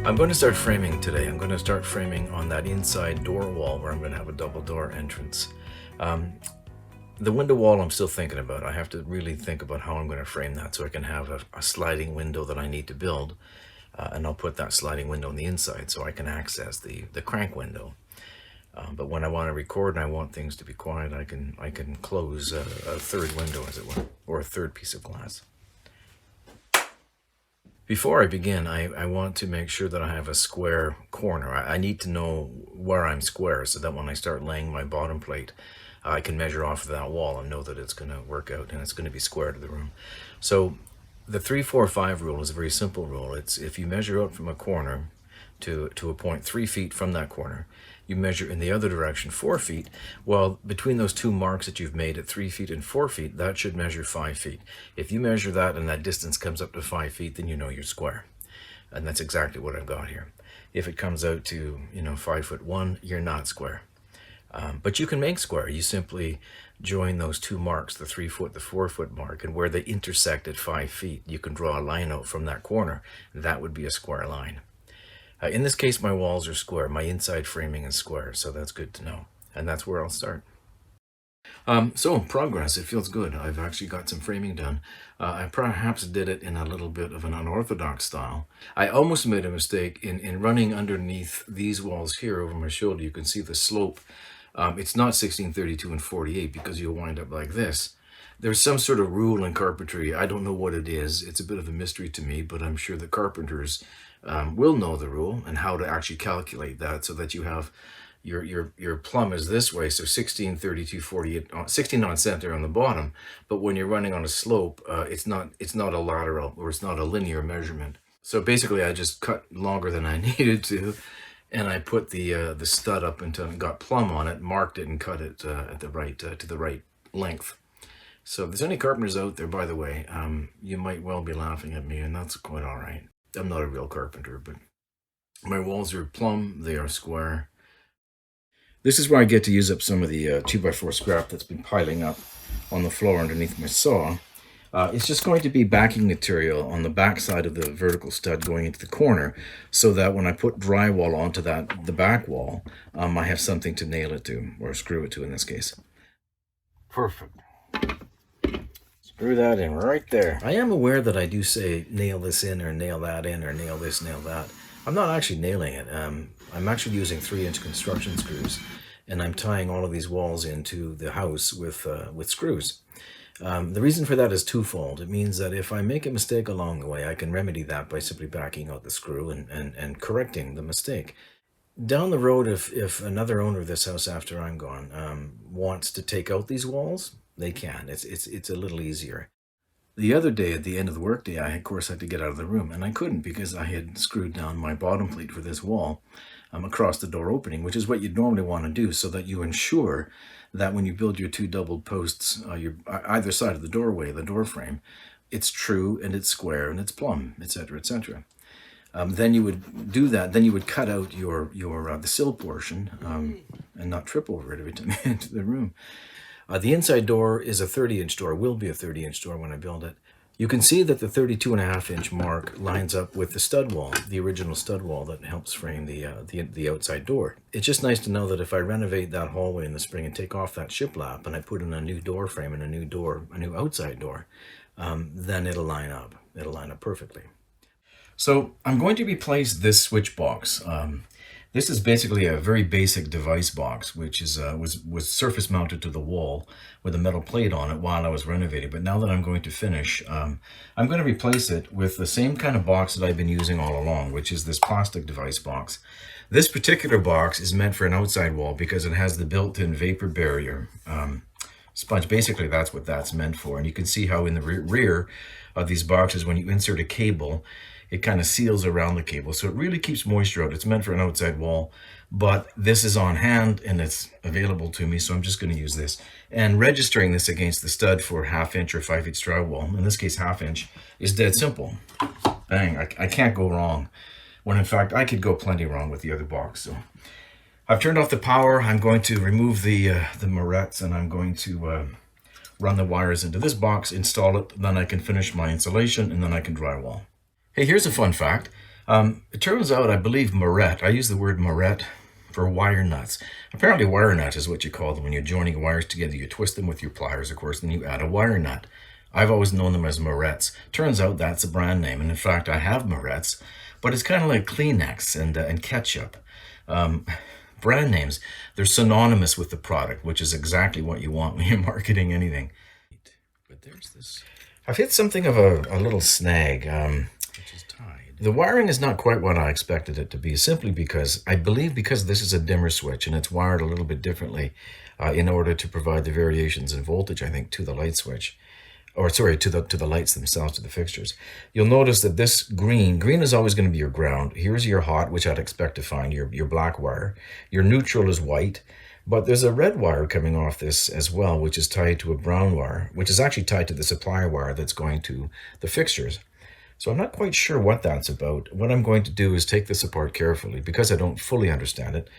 I'm going to start framing today. I'm going to start framing on that inside door wall where I'm going to have a double door entrance. The window wall I'm still thinking about. I have to really think about how I'm going to frame that so I can have a sliding window that I need to build. And I'll put that sliding window on the inside so I can access the crank window. But when I want to record and I want things to be quiet, I can close a third window, as it were, or a third piece of glass. Before I begin, I want to make sure that I have a square corner. I need to know where I'm square so that when I start laying my bottom plate, I can measure off of that wall and know that it's going to work out and it's going to be square to the room. So the 3-4-5 rule is a very simple rule. It's if you measure out from a corner to a point 3 feet from that corner, you measure in the other direction 4 feet. Well, between those two marks that you've made at 3 feet and 4 feet, that should measure 5 feet. If you measure that and that distance comes up to 5 feet, then you know you're square. And that's exactly what I've got here. If it comes out to, 5'1", you're not square. But you can make square. You simply join those two marks, the 3 foot, the 4 foot mark, and where they intersect at 5 feet, you can draw a line out from that corner. That would be a square line. In this case, my walls are square. My inside framing is square, so that's good to know. And that's where I'll start. So progress, it feels good. I've actually got some framing done. I perhaps did it in a little bit of an unorthodox style. I almost made a mistake in running underneath these walls here over my shoulder. You can see the slope. It's not 16, 32, and 48 because you'll wind up like this. There's some sort of rule in carpentry. I don't know what it is. It's a bit of a mystery to me, but I'm sure the carpenters will know the rule and how to actually calculate that so that you have your plumb is this way. So 16, 32, 48, 16 on center on the bottom. But when you're running on a slope, it's not a lateral or it's not a linear measurement. So basically I just cut longer than I needed to. And I put the stud up until it got plumb on it, marked it, and cut it at the right to the right length. So if there's any carpenters out there, by the way, you might well be laughing at me, and that's quite all right. I'm not a real carpenter, but my walls are plumb, they are square. This is where I get to use up some of the 2x4 scrap that's been piling up on the floor underneath my saw. It's just going to be backing material on the back side of the vertical stud going into the corner so that when I put drywall onto the back wall, I have something to nail it to, or screw it to in this case. Perfect. Screw that in right there. I am aware that I do say nail this in or nail that in or nail this, nail that. I'm not actually nailing it. I'm actually using 3-inch construction screws, and I'm tying all of these walls into the house with screws. The reason for that is twofold. It means that if I make a mistake along the way, I can remedy that by simply backing out the screw and correcting the mistake. Down the road, if another owner of this house after I'm gone wants to take out these walls, they can. It's a little easier. The other day, at the end of the workday, I of course had to get out of the room, and I couldn't because I had screwed down my bottom plate for this wall across the door opening, which is what you'd normally want to do so that you ensure that when you build your two doubled posts, either side of the doorway, the door frame, it's true and it's square and it's plumb, etc., etc. Then you would do that. Then you would cut out the sill portion and not trip over it every time you enter the room. The inside door is a 30-inch door, will be a 30-inch door when I build it. You can see that the 32.5-inch mark lines up with the stud wall, the original stud wall that helps frame the outside door. It's just nice to know that if I renovate that hallway in the spring and take off that shiplap and I put in a new door frame and a new outside door, then it'll line up. It'll line up perfectly. So I'm going to replace this switch box. This is basically a very basic device box, which is was surface mounted to the wall with a metal plate on it while I was renovating. But now that I'm going to finish, I'm going to replace it with the same kind of box that I've been using all along, which is this plastic device box. This particular box is meant for an outside wall because it has the built-in vapor barrier sponge. Basically, that's what that's meant for. And you can see how in the rear of these boxes, when you insert a cable, it kind of seals around the cable. So it really keeps moisture out. It's meant for an outside wall, but this is on hand and it's available to me. So I'm just going to use this. And registering this against the stud for 1/2 inch or 5 feet drywall, in this case 1/2 inch, is dead simple. Bang, I can't go wrong. When in fact, I could go plenty wrong with the other box. So I've turned off the power. I'm going to remove the morettes and I'm going to run the wires into this box, install it, then I can finish my insulation and then I can drywall. Hey, here's a fun fact. It turns out, I believe moret, I use the word moret for wire nuts. Apparently wire nut is what you call them when you're joining wires together. You twist them with your pliers, of course, then you add a wire nut. I've always known them as morets. Turns out that's a brand name, and in fact I have morets, but it's kind of like Kleenex and ketchup. Brand names, they're synonymous with the product, which is exactly what you want when you're marketing anything. But there's this. I've hit something of a little snag. Which is tied. The wiring is not quite what I expected it to be, simply because I believe because this is a dimmer switch and it's wired a little bit differently in order to provide the variations in voltage, I think, to the light switch. Or sorry, to the lights themselves, to the fixtures. You'll notice that this green is always going to be your ground. Here's your hot, which I'd expect to find, your black wire. Your neutral is white, but there's a red wire coming off this as well, which is tied to a brown wire, which is actually tied to the supply wire that's going to the fixtures. So I'm not quite sure what that's about. What I'm going to do is take this apart carefully, because I don't fully understand it.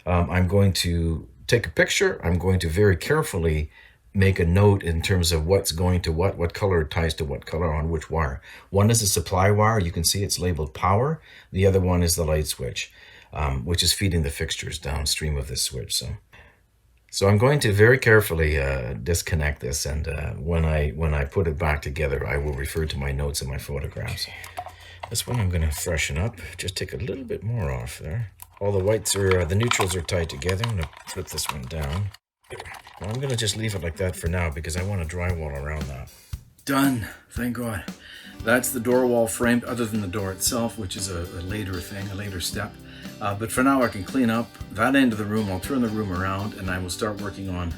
I'm going to take a picture. I'm going to very carefully make a note in terms of what's going to what color ties to what color on which wire. One is the supply wire. You can see it's labeled power. The other one is the light switch, which is feeding the fixtures downstream of this switch. So I'm going to very carefully disconnect this, and when I put it back together, I will refer to my notes and my photographs. This one I'm going to freshen up. Just take a little bit more off there. All the whites are, the neutrals are tied together. I'm going to flip this one down. Well, I'm going to just leave it like that for now because I want to drywall around that. Done, thank God. That's the door wall framed, other than the door itself, which is a later thing, a later step. But for now I can clean up that end of the room. I'll turn the room around and I will start working on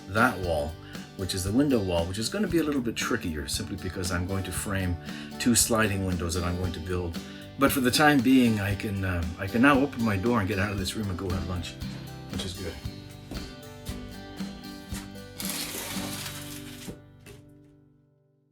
that wall, which is the window wall, which is going to be a little bit trickier simply because I'm going to frame 2 sliding windows that I'm going to build. But for the time being, I can now open my door and get out of this room and go have lunch, which is good.